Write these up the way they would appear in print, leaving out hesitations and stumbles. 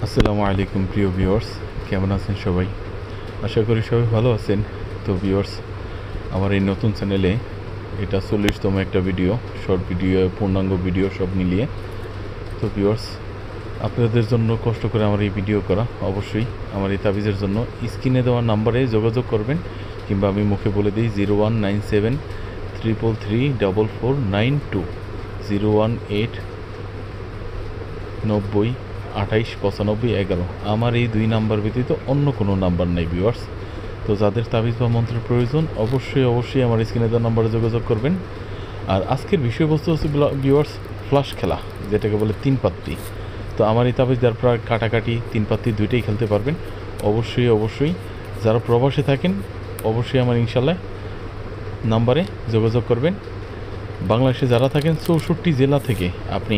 আসসালামু আলাইকুম প্রিয় ভিউয়ার্স, কেমন আছেন সবাই? আশা করি সবাই ভালো আছেন। তো ভিউয়ার্স, আমার এই নতুন চ্যানেলে এটা 40তম একটা ভিডিও, শর্ট ভিডিও, পূর্ণাঙ্গ ভিডিও সব মিলিয়ে। তো ভিউয়ার্স, আপনাদের জন্য কষ্ট করে আমার এই ভিডিও করা। অবশ্যই আমার এই তাবিজের জন্য স্ক্রিনে দেওয়া নাম্বারে যোগাযোগ করবেন, কিংবা আমি মুখে বলে দিই 019733344492 01890289511। আমার এই দুই নাম্বার ব্যতীত অন্য কোনো নাম্বার নেই ভিউয়ার্স। তো যাদের তাবিজ বা মন্ত্রের প্রয়োজন অবশ্যই আমার স্ক্রিনে দেওয়া নাম্বারে যোগাযোগ করবেন। আর আজকের বিষয়বস্তু হচ্ছে ভিউয়ার্স ফ্লাশ খেলা, যেটাকে বলে তিন পাত্তি। তো আমার এই তাবিজ যার প্রায় কাটাকাটি তিন পাত্তি দুইটাই খেলতে পারবেন। অবশ্যই যারা প্রবাসে থাকেন অবশ্যই আমার ইনশাল্লাহ নাম্বারে যোগাযোগ করবেন। বাংলাদেশে যারা থাকেন 64 জেলা থেকে আপনি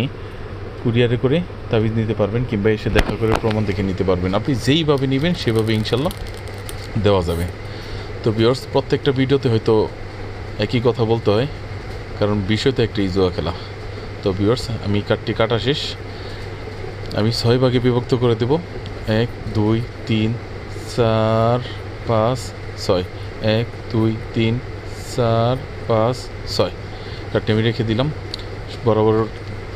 কুরিয়ারে করে তাবিজ নিতে পারবেন, কিংবা এসে দেখা করে প্রমাণ দেখে নিতে পারবেন। আপনি যেইভাবে নেবেন সেভাবে ইনশাল্লাহ দেওয়া যাবে। তো ভিউয়ার্স, প্রত্যেকটা ভিডিওতে হয়তো একই কথা বলতে হয়, কারণ বিষয় তো একটি জুয়া খেলা। তো ভিউয়ার্স, আমি কার্ডটি কাটা শেষ। আমি 6 ভাগে বিভক্ত করে দেব। 1 2 3 4 5 6। 1 2 3 4 5 6 কার্ডটি আমি রেখে দিলাম। বরাবর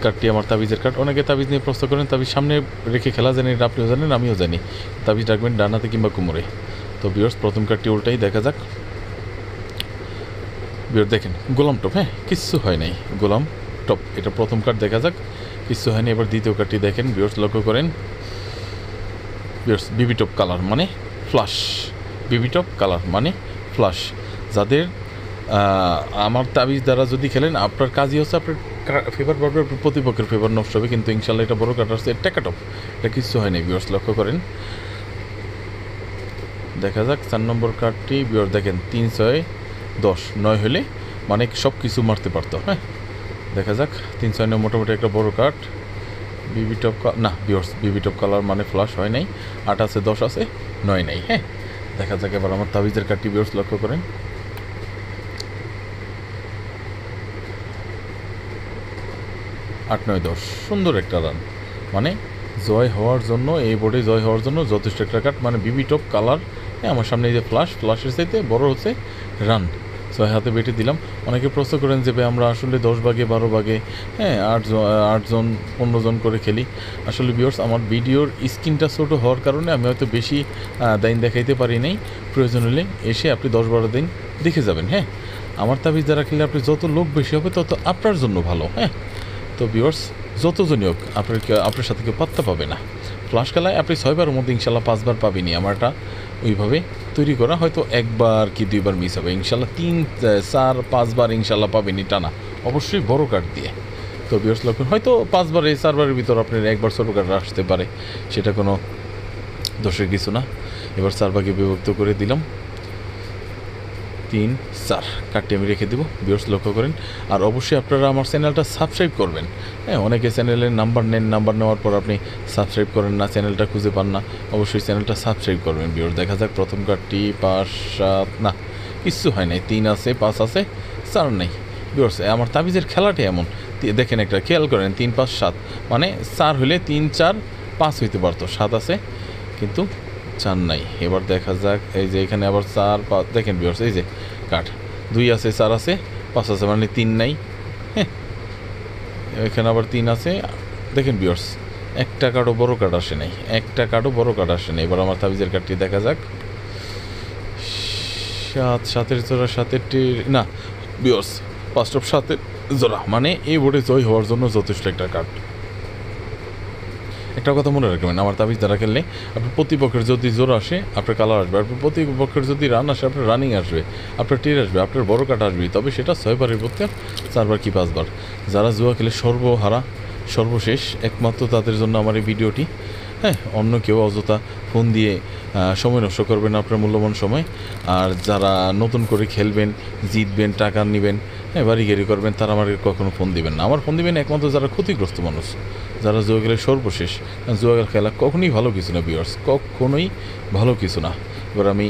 কার্ডটি আমার তাবিজের কার্ড। অনেকে তাবিজ নিয়ে প্রশ্ন করেন, তাবিজ সামনে রেখে খেলা জানেন, এটা আপনিও জানেন আমিও জানি। তাবিজ রাখবেন ডান হাতে কিংবা কোমরে। তো ভিউয়ার্স, প্রথম কার্ডটি উল্টাই দেখা যাক। ভিউয়ার দেখেন গোলাম টপ, হ্যাঁ কিচ্ছু হয় নাই, গোলাম টপ, এটা প্রথম কার্ড দেখা যাক, কিচ্ছু হয়নি। এবার দ্বিতীয় কার্ডটি দেখেন ভিউয়ার্স, লক্ষ্য করেন। ভিউয়ার্স, বিবি টপ কালার মানে ফ্লাশ, বিবি টপ কালার মানে ফ্লাশ। যাদের আমার তাবিজ দ্বারা যদি খেলেন, আপনার কাজই হচ্ছে আপনার ফেভার বাড়বে, আপনার প্রতিপক্ষের ফেভার নষ্ট হবে, কিন্তু ইনশাল্লাহ এটা বড় কার্ড আসছে, টাকা টপ, এটা কিচ্ছু হয়নি। ভিউয়ার্স লক্ষ্য করেন, দেখা যাক 4 নম্বর কার্ডটি। ভিউয়ার দেখেন 3 6 10 9 হলে মানে সব কিছু মারতে পারতো। হ্যাঁ দেখা যাক 3 6 9 মোটামুটি একটা বড় কার্ড। বিবি টপ না ভিউয়ার্স, বিবি টপ কালার মানে ফ্লাশ হয় নাই। 8 আছে 10 আছে 9 নাই। হ্যাঁ দেখা যাক এবার আমার তাবিজের কার্ডটি। ভিউয়ার্স লক্ষ্য করেন, 8 9 10 সুন্দর একটা রান, মানে জয় হওয়ার জন্য, এই বোর্ডে জয় হওয়ার জন্য যথেষ্ট একটা কার্ড, মানে বিবি টপ কালার। হ্যাঁ আমার সামনে এই যে ফ্লাশের চাইতে বড় হচ্ছে রান। 6 হাতে বেটে দিলাম। অনেকে প্রশ্ন করেন যে আমরা আসলে 10 ভাগে 12 ভাগে, হ্যাঁ 8 জন 15 জন করে খেলি। আসলে ভিউয়ার্স, আমার ভিডিওর স্ক্রিনটা ছোটো হওয়ার কারণে আমি হয়তো বেশি দিন দেখাইতে পারি নাই। প্রয়োজন হলে এসে আপনি 10 12 দিন দেখে যাবেন। হ্যাঁ আমার তাবিজ দ্বারা খেলে আপনি যত লোক বেশি হবে তত আপনার জন্য ভালো। হ্যাঁ তো ভিউয়ার্স, যতজনই হোক আপনার সাথে কেউ পাত্তা পাবে না। ফ্লাশ খেলায় আপনি 6 বারের মধ্যে ইনশাল্লাহ 5 বার পাবেনি। আমারটা ওইভাবে তৈরি করা, হয়তো 1 বার কি 2 বার মিস হবে, ইনশাল্লাহ 3 4 5 বার ইনশাল্লাহ পাবেনি টানা, অবশ্যই বড় কার্ড দিয়ে। তো ভিউয়ার্স লক্ষণ হয়তো 5 বারে 4 বারের ভিতর আপনার 1 বার ছোটো কার্ড আসতে পারে, সেটা কোনো দোষের কিছু না। এবার 4 ভাগে বিভক্ত করে দিলাম। 3 4 কার্ডটি আমি রেখে দেবো। ভিউয়ার্স লক্ষ্য করেন, আর অবশ্যই আপনারা আমার চ্যানেলটা সাবস্ক্রাইব করবেন। হ্যাঁ অনেকে চ্যানেলের নাম্বার নেন, নাম্বার নেওয়ার পর আপনি সাবস্ক্রাইব করেন না, চ্যানেলটা খুঁজে পান না, অবশ্যই চ্যানেলটা সাবস্ক্রাইব করবেন। ভিউয়ার্স দেখা যাক প্রথম কার্ডটি 5 7 না কিচ্ছু হয় নাই, 3 আছে 5 আছে 4 নেই। ভিউয়ার্স আমার তাবিজের খেলাটা এমন, দেখেন একটা খেয়াল করেন, 3 5 7 মানে 4 হলে 3 4 5 হইতে পারতো, 7 আছে কিন্তু 4 নাই। এবার দেখা যাক, এই যে এখানে আবার 4 5 দেখেন ভিউয়ার্স, এই যে কাঠ 2 আছে 4 আছে 5 আছে মানে 3 নাই। হ্যাঁ এখানে আবার 3 আছে, দেখেন ভিউয়ার্স একটা কার্ডও বড় কার্ড আসে নাই, একটা কার্ডও বড় কার্ড আসে নাই। এবার আমার তাবিজের কার্ডটি দেখা যাক। 7 7-এর জোড়া 7-এরটি না ভিউয়ার্স, 5 টপ 7-এর জোড়া, মানে এই বোর্ডে জয় হওয়ার জন্য যথেষ্ট একটা কার্ড। একটা কথা মনে রাখবেন, আমার তাবিজ দ্বারা খেললে আপনার প্রতিপক্ষের যদি জোর আসে আপনার কালার আসবে, আপনার প্রতিপক্ষের যদি রান আসে আপনার রানিং আসবে, আপনার টির আসবে, আপনার বড় কাটা আসবে, তবে সেটা 6 বারের মধ্যে 4 বার কি 5 বার। যারা জুয়া খেলে সর্বহারা সর্বশেষ, একমাত্র তাদের জন্য আমার এই ভিডিওটি। হ্যাঁ অন্য কেউ অযথা ফোন দিয়ে সময় নষ্ট করবেন আপনার মূল্যবান সময়। আর যারা নতুন করে খেলবেন, জিতবেন, টাকা নেবেন, হ্যাঁ বাড়ি গাড়ি করবেন, তারা আমার কখনো ফোন দিবেন না। আমার ফোন দিবেন একমাত্র যারা ক্ষতিগ্রস্ত মানুষ, যারা জুয়া খেলে সর্বশেষ। জুয়া খেলা কখনোই ভালো কিছু না ভিউয়ার্স, কখনোই ভালো কিছু না। এবার আমি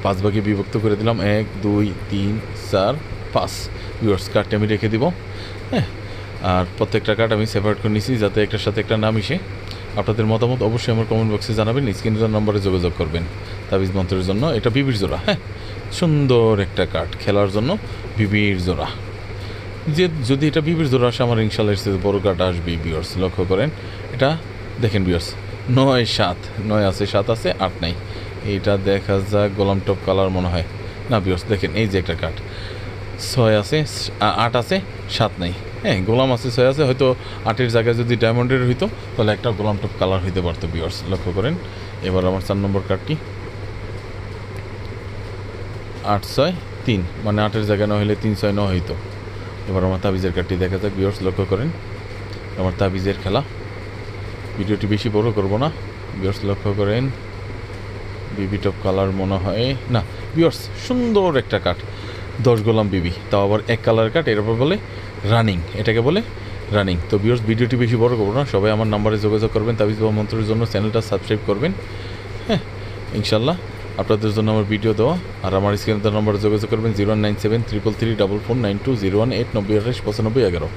5 ভাগে বিভক্ত করে দিলাম, 1 2 3 4 5। ভিউয়ার্স কার্ডটি আমি রেখে দিব। হ্যাঁ আর প্রত্যেকটা কার্ড আমি সেপারেট করে নিছি যাতে একটার সাথে একটা না মিশে। আপনাদের মতামত অবশ্যই আমার কমেন্ট বক্সে জানাবেন, স্ক্রিনের নম্বরে যোগাযোগ করবেন তাবিজ মন্ত্রের জন্য। এটা বিবির জোড়া, হ্যাঁ, সুন্দর একটা কার্ড খেলার জন্য বিবির জোড়া। যদি এটা বিবির জোড়া আসে, আমার ইনশাল্লাহ এর বড় কার্ড আসবে ভিউয়ার্স। লক্ষ্য করেন এটা, দেখেন ভিউয়ার্স, 9-7, 9 আছে, 7 আছে, 8 নাই। এইটা দেখা যাক গোলাম টপ কালার মনে হয় না ভিউয়ার্স। দেখেন এই যে একটা কার্ড, 6 আছে, 8 আছে, 7 নাই। হ্যাঁ, গোলাম আছে, 6 আছে, হয়তো 8-এর জায়গায় যদি ডায়মন্ডের হইতো তাহলে একটা গোলাম টপ কালার হইতে পারতো ভিউয়ার্স। লক্ষ্য করেন এবার আমার 4 নম্বর কার্ডটি, 8-6-3, মানে 8-এর জায়গায় না হলে 3-6-9 হইতো। এবার আমার তাবিজের কার্ডটি দেখা যাক ভিউয়ার্স। লক্ষ্য করেন আমার তাবিজের খেলা। ভিডিওটি বেশি বড় করব না ভিউয়ার্স। লক্ষ্য করেন বিবি টপ কালার মনে হয় না ভিউয়ার্স, সুন্দর একটা কার্ড, 10 গোলাম বিবি, তাও আবার এক কালার কার্ড। এরপর বলে রানিং, এটাকে বলে রানিং। তো ভিউয়ার্স ভিডিওটি বেশি বড় করবো না, সবাই আমার নাম্বারে যোগাযোগ করবেন তাবিজ বা মন্ত্রের জন্য। চ্যানেলটা সাবস্ক্রাইব করবেন, হ্যাঁ, ইনশাল্লাহ আপনাদের জন্য আমার ভিডিও দেওয়া। আর আমার স্ক্রিনের নাম্বারে যোগাযোগ করবেন 0973334492018 9028 95 11।